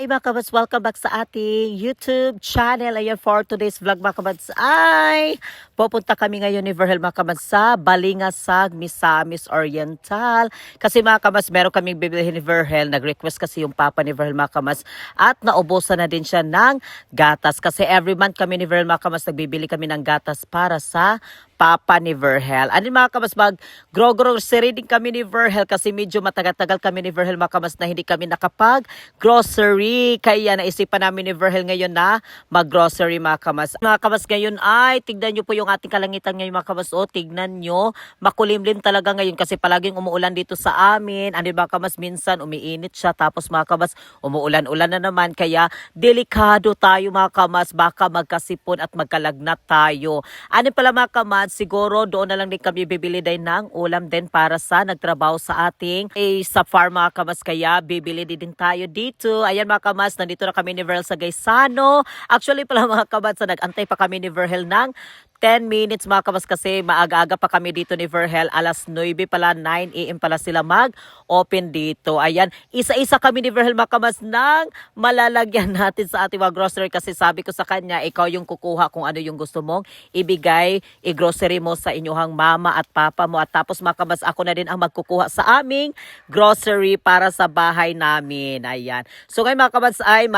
Hey mga kabads, welcome back sa ating YouTube channel. Ayan, for today's vlog mga kabads ay pupunta kami ngayon ni Verhel mga kabads sa Balingasag, Misamis Oriental. Kasi mga kabads, meron kaming bibilihin ni Verhel. Nag-request kasi yung papa ni Verhel mga kabads at naubusan na din siya ng gatas. Kasi every month kami ni Verhel mga kabads, nagbibili kami ng gatas para sa papa ni Verhel. Ano mga kamas, mag-grocery din kami ni Verhel kasi medyo matagal-tagal kami ni Verhel mga kamas na hindi kami nakapag-grocery. Kaya naisipan namin ni Verhel ngayon na mag-grocery mga kamas. Mga kamas, ngayon ay tignan nyo po yung ating kalangitan ngayon mga kamas. O tignan nyo, makulimlim talaga ngayon kasi palaging umuulan dito sa amin. Ano mga kamas, minsan umiinit siya tapos mga kamas umuulan-ulan na naman. Kaya delikado tayo mga kamas, baka magkasipon at magkalagnat tayo. Ano pala mga kamas, siguro doon na lang din kami bibili din ng ulam din para sa nagtrabaho sa ating sa farm mga kamas. Kaya bibili din tayo dito. Ayan mga kamas, nandito na kami ni Verhel sa Gaisano. Actually pala mga kamas, nag-antay pa kami ni Verhel ng 10 minutes mga kamas kasi maaga-aga pa kami dito ni Verhel. Alas 9 pala, 9 AM pala sila mag-open dito. Ayan, isa-isa kami ni Verhel mga kamas ng malalagyan natin sa ating mga grocery kasi sabi ko sa kanya, ikaw yung kukuha kung ano yung gusto mong ibigay, i-grocery mo sa inyong mama at papa mo. At tapos mga kamas, ako na din ang magkukuha sa aming grocery para sa bahay namin. Ayan. So ngayon mga kamas ay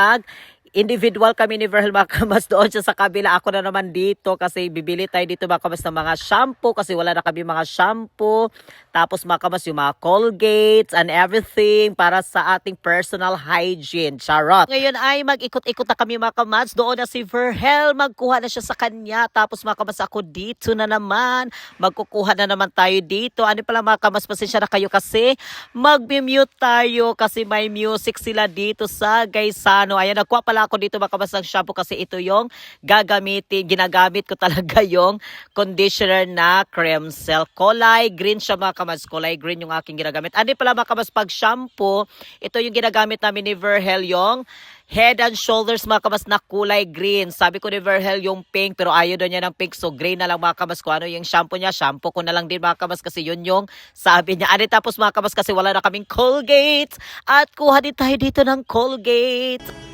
individual kami ni Verhel mga kamas, doon siya sa kabila. Ako na naman dito kasi bibili tayo dito mga kamas ng mga shampoo kasi wala na kami mga shampoo. Tapos mga kamas yung mga Colgates and everything para sa ating personal hygiene. Charot! Ngayon ay mag-ikot-ikot na kami mga kamas. Doon na si Verhel, magkuha na siya sa kanya. Tapos mga kamas, ako dito na naman. Magkukuha na naman tayo dito. Ano pala mga kamas, pasensya na kayo kasi mag-mute tayo kasi may music sila dito sa Gaisano. Ayan, nagkuha pala ako dito mga kamas ng shampoo kasi ito yung ginagamit ko talaga yung conditioner na Cremcel. Kulay green siya mga kamas, kulay green yung aking ginagamit. Ano pala mga kamas, pag shampoo, ito yung ginagamit namin ni Verhel, yung Head and Shoulders mga kamas na kulay green. Sabi ko ni Verhel yung pink pero ayaw daw niya ng pink, so green na lang mga kamas. Kung ano yung shampoo niya, shampoo ko na lang din mga kamas kasi yun yung sabi niya. Ano tapos mga kamas kasi wala na kaming Colgate at kuha din tayo dito ng Colgate.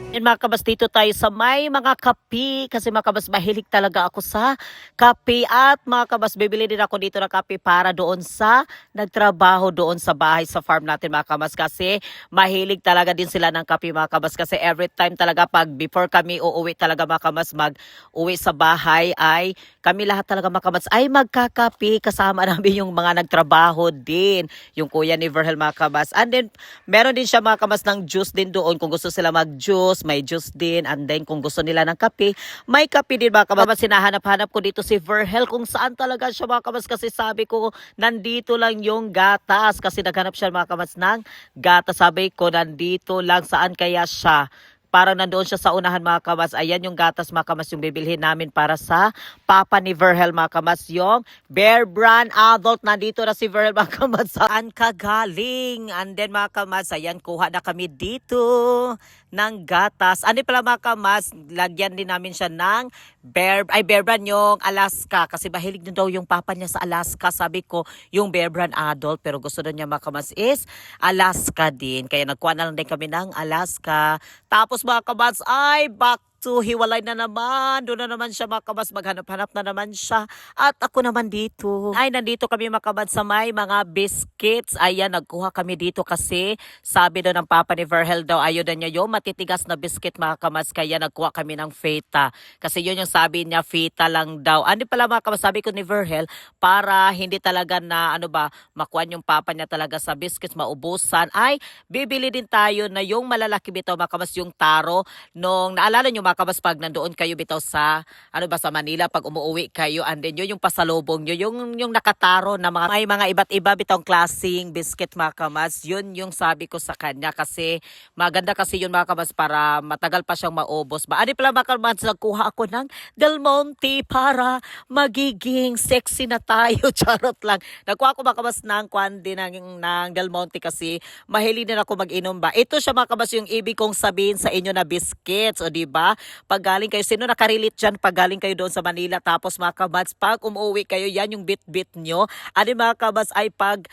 And mga kabas, dito tayo sa may mga kape kasi mga kabas, mahilig talaga ako sa kape. At mga kabas, bibili din ako dito ng kape para doon sa nagtrabaho doon sa bahay sa farm natin mga kabas kasi mahilig talaga din sila ng kape mga kabas kasi every time talaga pag before kami uuwi talaga mga kabas, mag-uwi sa bahay ay kami lahat talaga mga kabas ay magkakape kasama namin yung mga nagtrabaho din, yung kuya ni Verhel mga kabas. And then meron din siya mga kabas ng juice din doon kung gusto sila mag-juice, may juice din. And then kung gusto nila ng kape, may kape din mga kabas. Sinahanap-hanap ko dito si Verhel kung saan talaga siya mga kabas kasi sabi ko nandito lang yung gatas kasi naghanap siya mga kabas ng gatas. Sabi ko nandito lang, saan kaya siya? Parang nandoon siya sa unahan mga kamas. Ayan yung gatas mga kamas yung bibilhin namin para sa papa ni Verhel mga kamas. Yung Bear Brand Adult. Nandito na si Verhel mga kamas. Saan ka galing? And then mga kamas, ayan, kuha na kami dito ng gatas. Ano pala mga kamas, lagyan din namin siya ng Bear Brand yung Alaska. Kasi mahilig din daw yung papa niya sa Alaska. Sabi ko yung Bear Brand Adult pero gusto na niya mga kamas is Alaska din. Kaya nagkuha na lang din kami ng Alaska. Tapos mga kabats ay back to hiwalay na naman. Doon na naman siya mga kabats, maghanap-hanap na naman siya. At ako naman dito. Ay, nandito kami mga kabats sa may mga biscuits. Ayan, nagkuha kami dito kasi sabi daw ng papa ni Verhel daw, ayaw na niya yung matitigas na biscuit mga kabats. Kaya nagkuha kami ng feta. Kasi yun yung sabi niya, feta lang daw. Ano pala mga kabats, sabi ko ni Verhel, para hindi talaga na makuha yung papa niya talaga sa biscuits, maubusan, ay bibili din tayo na yung malalaki bitaw mga kabats, yung taro. Nung naalala nyo mga kabas, pag nandoon kayo bitaw sa sa Manila, pag umuwi kayo, and then yun yung pasalubong nyo, yung nakataro na may mga iba't iba bitong klaseng biscuit mga kabas. Yun yung sabi ko sa kanya kasi maganda kasi yun mga kabas para matagal pa siyang maubos ba. Ano pala mga kabas, nagkuha ako ng Del Monte para magiging sexy na tayo. Charot lang. Nagkuha ako mga kabas ng kwandi ng Del Monte kasi mahilig din ako mag-inom ba. Ito siya mga kabas yung ibig kong sabihin sa inyo na biscuits, o diba? Pag galing kayo, sino nakarelate dyan pag galing kayo doon sa Manila, tapos mga kabats, pag umuwi kayo, yan yung bit-bit nyo. Ano mga kabats ay pag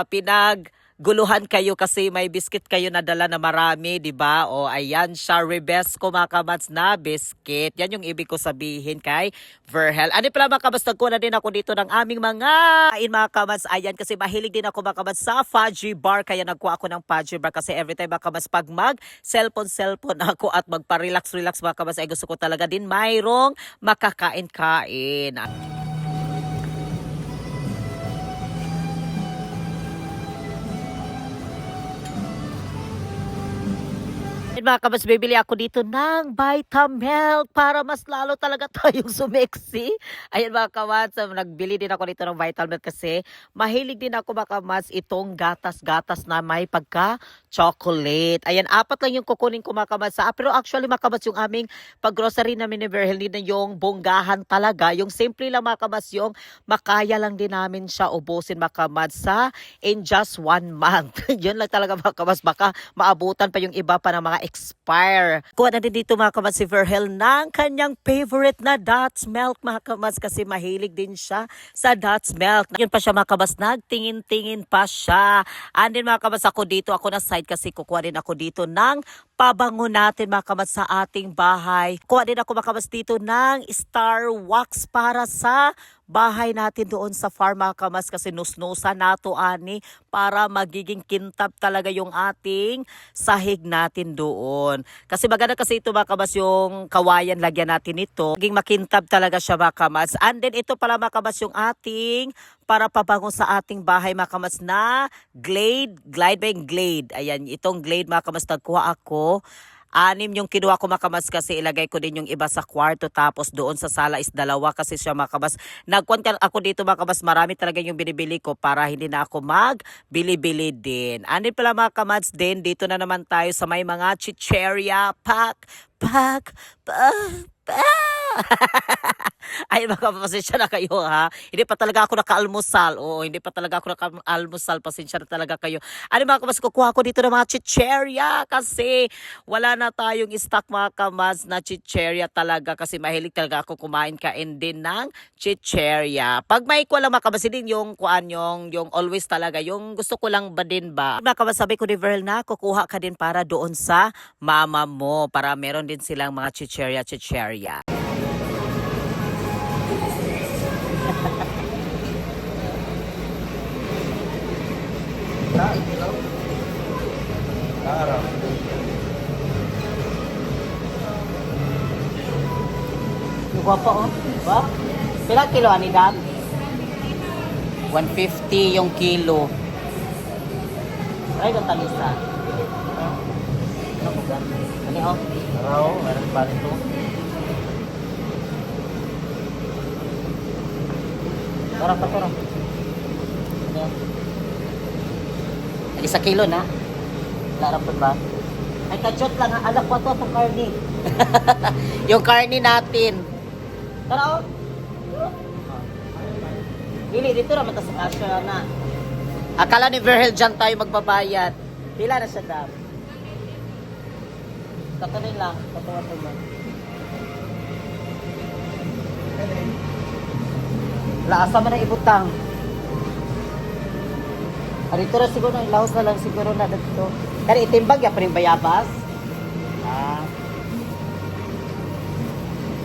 pinag guluhan kayo kasi may biscuit kayo na dala na marami, di ba? O ayan siya, Rebesco mga kamats na biscuit. Yan yung ibig ko sabihin kay Verhel. Ano pala mga kamats, nagkuha na din ako dito ng aming mga kamats. Ayan, kasi mahilig din ako mga kamats sa fudgy bar. Kaya nagkuha ako ng fudgy bar kasi every time mga kamats pag mag-cellphone ako at magpa-relax mga kamats ay gusto ko talaga din mayroong makakain-kain. Mga kabas, bibili ako dito ng Vitamilk para mas lalo talaga tayong sumeksi. Ayan mga kabas, nagbili din ako dito ng Vitamilk kasi mahilig din ako mga kabas itong gatas-gatas na may pagka-chocolate. Ayan, 4 lang yung kukunin ko mga kabas. Pero actually mga kabas, yung aming pag-grocery namin ni Verhel, hindi na yung bonggahan talaga. Yung simple lang mga kabas, yung makaya lang din namin siya ubusin mga kabas sa in just 1 month. Yun lang talaga mga kabas, baka maabutan pa yung iba pa ng mga expire. Kuha na din dito mga kamats si Verhel ng kanyang favorite na Dots Milk mga kamats kasi mahilig din siya sa Dots Milk. Yun pa siya mga kamats, nagtingin-tingin pa siya. And then mga kamats, ako dito, ako na side kasi kukuha din ako dito ng pabango natin mga kamats sa ating bahay. Kuha din ako mga kamats dito ng Star Wax para sa bahay natin doon sa farm mga kamats kasi nusnusan nato ani para magiging kintab talaga yung ating sahig natin doon. Kasi maganda kasi ito mga kamats, yung kawayan lagyan natin ito. Maging makintab talaga siya mga kamats. And then ito pala mga kamats yung ating para pabango sa ating bahay mga kamats na Glade ba yung Glade? Ayan, itong Glade mga kamats, nagkuha ako. 6 yung kinuha ko mga kamats kasi ilagay ko din yung iba sa kwarto tapos doon sa sala is 2 kasi siya mga kamats. Nagkuhan ako dito mga kamats, marami talaga yung binibili ko para hindi na ako magbili-bili din. Ano pala mga kamats din, dito na naman tayo sa may mga chicheria pack. Ay, pasensya na kayo ha. Hindi pa talaga ako naka-almusal. Oo, hindi pa talaga ako naka-almusal. Pasensya na talaga kayo. Ano mga kamas, kukuha ko dito ng mga chicheria kasi wala na tayong stock mga kamas na chicheria talaga kasi mahilig talaga ako kain din ng chicheria. Pag may ko lang mga kamas, din yung kuan yung always talaga, yung gusto ko lang ba din ba. Mga kamas, sabi ko ni Verhel na kukuha ka din para doon sa mama mo para meron din silang mga chicheria. Guwapo oh. Ba? Pila kilo ani dam? 150 yung kilo. Ay, ang talisa. Ano po ba? Ano oh? Araw, meron pa rin to. Torang. Ano? 1 kilo na. Larap ba? Ay, kachot lang ha. Anak ko ito itong karni. Yung karni natin. Tara o. Dili, dito naman sa kasya na. Akala ni Verhel dyan tayo magbabayad. Pila na siya dam? Tatunin lang. Tatuwan mo. Laasa man ang ibutang. Dito na siguro, lahos na lang siguro na dito. Kaya itimbag ya pa rin bayabas.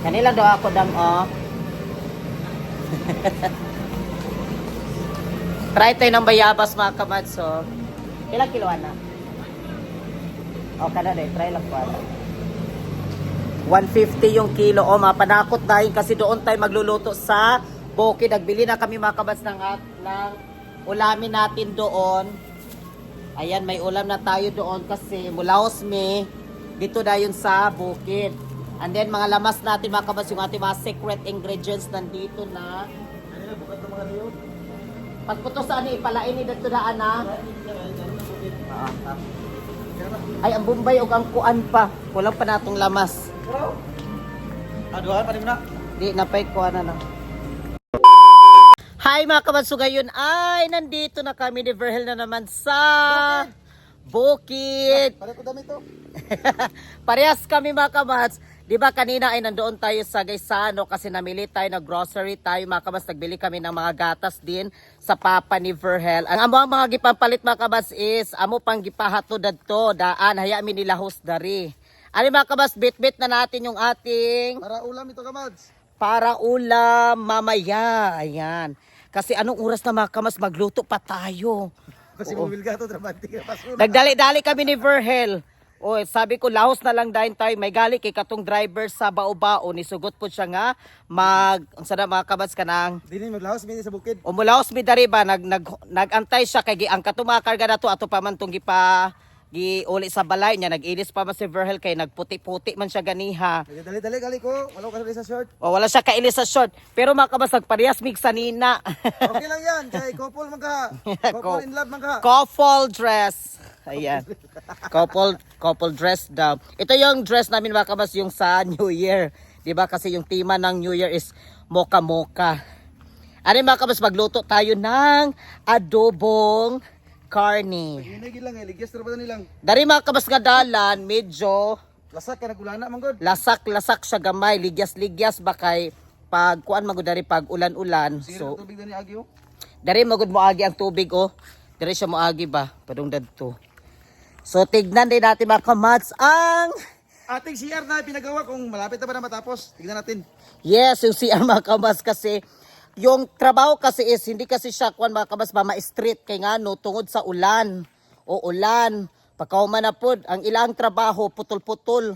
Kanila daw ako dam Try tayo ng bayabas mga kamatso. Ilang kiloan na? Kada na, try lang pa. 150 yung kilo. Mapanakot dahil kasi doon tayo magluluto sa bukid. Nagbili na kami mga kabats ng ulamin natin doon. Ayan, may ulam na tayo doon kasi mulaos me dito na yun sa bukid. And then mga lamas natin mga kabats, yung ating mga secret ingredients nandito na. Pagputo sa ani, ipalain ni dito na ana. Ay, ang Bombay o ang kuan pa. Kulang pa natong lamas. Aduhan, paano mo na? Di, napay kuan na lang. Hi mga kabatso, ngayon ay nandito na kami ni Verhel na naman sa bukid. Paano ko dami to? Parehas kami mga kabats. Di ba kanina ay nandoon tayo sa Gaisano kasi namili tayo na grocery tayo mga kabas. Nagbili kami ng mga gatas din sa Papa ni Verhel. Ang amo ang mga gipampalit mga kabas is amo pang gipahato dadto daan haya mi nilahos dari. Ani mga kabas, bit-bit na natin yung ating Para ulam ito kamads. para ulam mamaya. Ayan. Kasi anong oras na mga kabas magluto pa tayo. Kasi mobil ka to, dramatic ka pasura. Nagdali-dali kami ni Verhel. O sabi ko lahos na lang dahin tayo may gali kay katong driver sa Bao-Bao ni sugot po siya nga unsa na mga kabats kanang Dili maglahos mi sa bukid. umulaos mi dari ba nagantay siya kay ang katong mga karga nato ato pa man tong giuli sa balay niya nag-ilis pa man si Verhel kay nagputi-puti man siya ganiha. Dali gali ko. Wala ka sa short. O wala siya kailis sa short pero mga kabats nagparehas mig sa nina. Okay lang yan. Kay couple man ka. Couple in love man ka. Couple dress. Ayan. Couple dress daw. Ito yung dress namin mga kabas yung sa New Year. 'Di ba kasi yung tema ng New Year is mocha mocha. Ano mga kabas magluto tayo ng adobong karne. Ginigil lang ligyas ra ba nilang. Dari mga kabas nga dalan medyo Lasak ka nagulana man god. lasak siya gamay, ligyas ba kay pag kuan magud dari pag ulan-ulan. Sige So tubig na ni Agyo. dari magud moagi ang tubig oh. Dari siya moagi ba padung dadto. So tignan din natin mga kamats ang Ating CR na pinagawa kung malapit na ba na matapos. Tignan natin. yes yung CR mga kamats kasi yung trabaho kasi is hindi kasi siya kuan mga kamats ba ma-street kay ngano tungod sa ulan o ulan pagkauman na pod ang ilang trabaho putol-putol.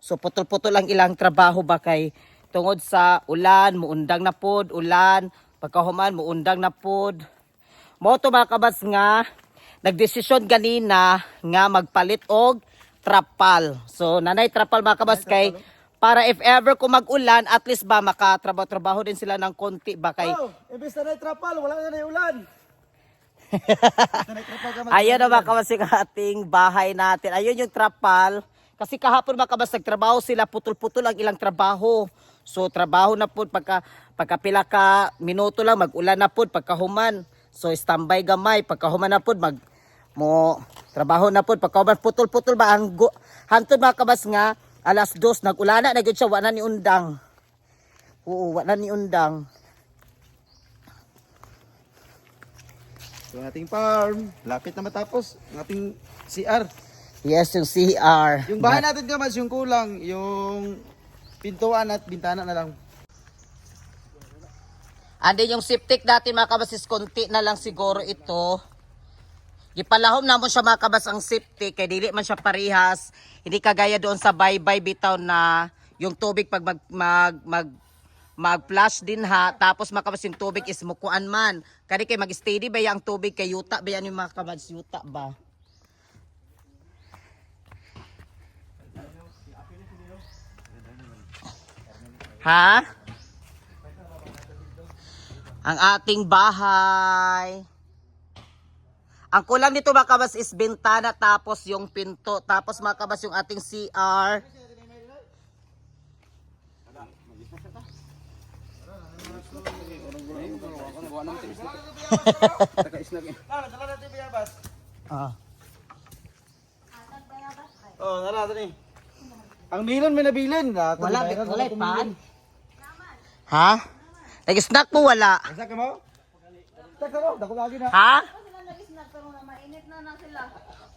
So putol-putol ang ilang trabaho ba kay tungod sa ulan muundang na pod ulan pagkahuman muundang na pod. Mo to mga kabats nga nagdesisyon ganina nga magpalit og trapal. So nanay trapal mga kabats kay para if ever kung mag-ulan at least ba makatrabaho din sila ng konti ba kay Oh, imbes na trapal, wala na ulan. ayun na mga kabats yung ating bahay natin. Ayun yung trapal. Kasi kahapon mga kabats nagtrabaho sila putol-putol ang ilang trabaho. So trabaho na po pagka pila ka minuto lang mag-ulan na po pagkahuman. So standby gamay pagkahuman na po mo trabaho na pod pagkahuman putol-putol ba ang hantod mga kabas nga alas 2 nag-ulana na gyud siya wa na ni undang. Oo, wa na ni undang. So ating farm, lapit na matapos ang ating CR. Yes, yung CR. Yung bahay natin kamads yung kulang, yung pintuan at bintana na lang. Andin yung septic dati mga kabas is konti na lang siguro ito. Gipalahom na mo siya mga kabas ang septic kay dili man siya parihas. Hindi kagaya doon sa baybay bitaw na yung tubig pag mag-flush din ha. Tapos mga kabas yung tubig is mukuan man. Kani kay mag-steady ba yung tubig kay yuta ba yan yung mga kabas yuta ba? Ha? Ang ating bahay. Ang kulang nito mga kabas is bintana tapos yung pinto. Tapos mga kabas yung ating CR. Ah. Oh, nara ni. Ang milon may nabilin. Wala pan. Ha? Nag-snack mo wala? Isa ka mo? Taka mo, dako lagi na. Ha?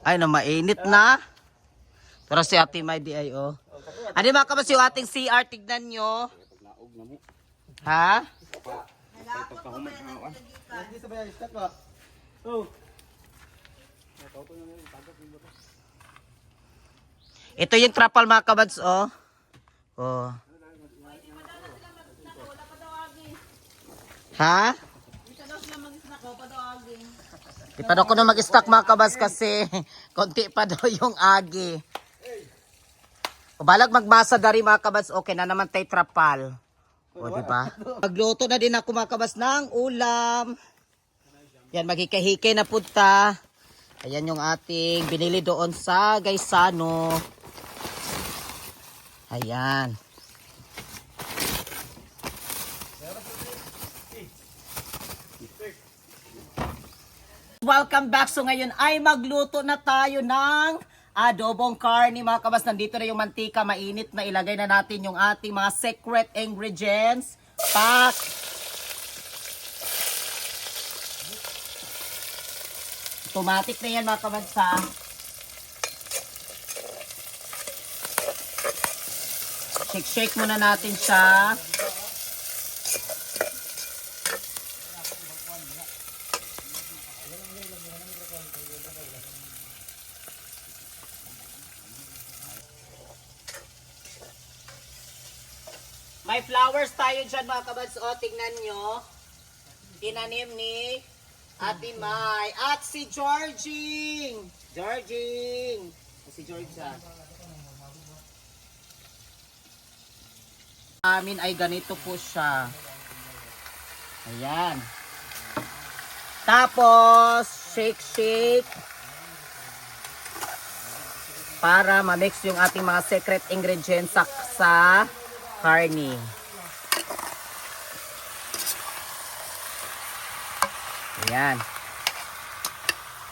Ay, na mainit na. Pero si Ate May di ay oh. Ano mga kabas yung ating CR, tignan nyo. Ha? Hindi sa bayan, start ba? Oh. Ito yung trapal mga kabads oh. Oh. Ha? Di pa daw ko na mag-stock mga kabas kasi konti pa daw yung agi. O balag magbasa dari mga kabas, okay na naman tay trapal. O di ba? Magluto na din ako mga kabas ng ulam. Yan maghikay-hikay na punta. Ayan yung ating binili doon sa Gaisano. Ayan. Welcome back. So ngayon ay magluto na tayo ng adobong karne mga kabas. Nandito na yung mantika, mainit na. Ilagay na natin yung ating mga secret ingredients. Pak! Automatic na yan mga kabas ha. Shake muna natin siya. May flowers tayo dyan mga kabads. O, tingnan nyo. Tinanim ni Ate May. At si Georging. Si Georgia. Amin ay ganito po siya. Ayan. Tapos, shake. Para ma-mix yung ating mga secret ingredients sa karne. Ayan.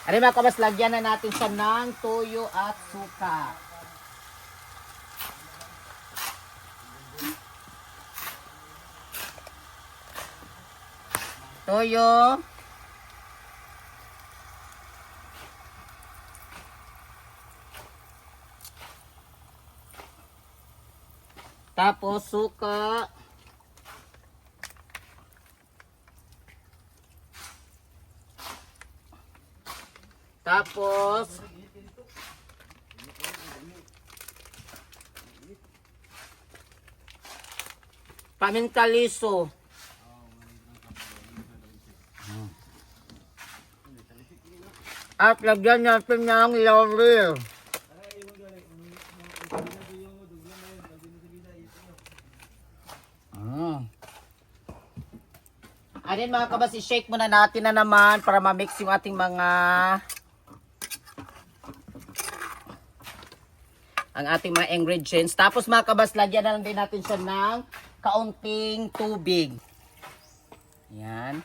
Ano mga kabas, lagyan na natin siya ng toyo at suka. Toyo. Tapos suka. Tapos paminta liso. At lagyan natin ng laurel. Ayan mga kabas, i-shake muna natin na naman para ma-mix yung ating mga ingredients. Tapos mga kabas, lagyan na lang din natin siya ng kaunting tubig. Ayan.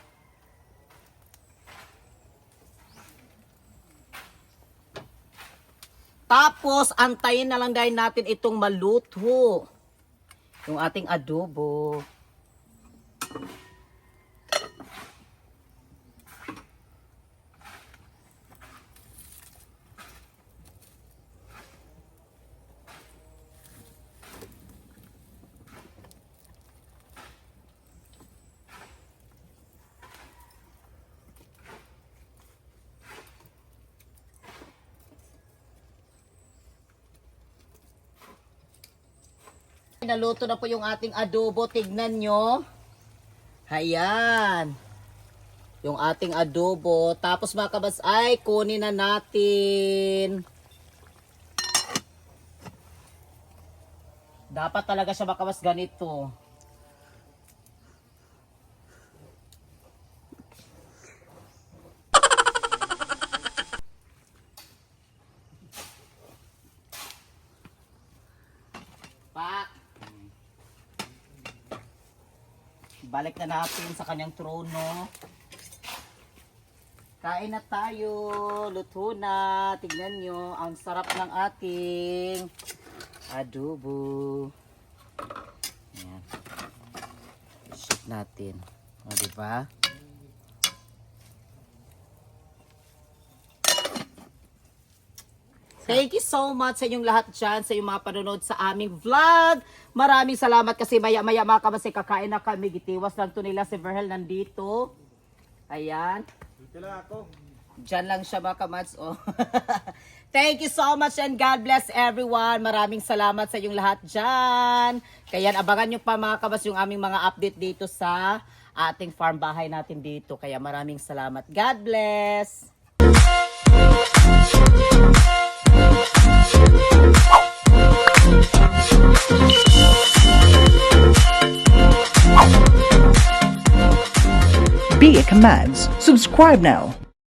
Tapos, antayin na lang dahil natin itong maluto. Yung ating adobo. Naluto na po yung ating adobo. Tignan nyo. Ayan. Yung ating adobo. Tapos mga kabas ay kunin na natin. Dapat talaga siya mga kabas ganito. Pak! Balik na natin sa kanyang trono. Kain na tayo. Luto na. Tignan nyo. Ang sarap ng ating adobo. Ayan. Shake natin. O, diba? Thank you so much sa inyong lahat dyan, sa inyong mga panonood sa aming vlog. Maraming salamat kasi maya-maya mga kabas, kakain na kami. Gitiwas lang to nila si Verhel nandito. Ayan. Dito lang ako. Diyan lang siya mga kabas. Oh. Thank you so much and God bless everyone. Maraming salamat sa inyong lahat dyan. Kaya abangan nyo pa mga kabas yung aming mga update dito sa ating farm bahay natin dito. Kaya maraming salamat. God bless. Be It Commands. Subscribe now.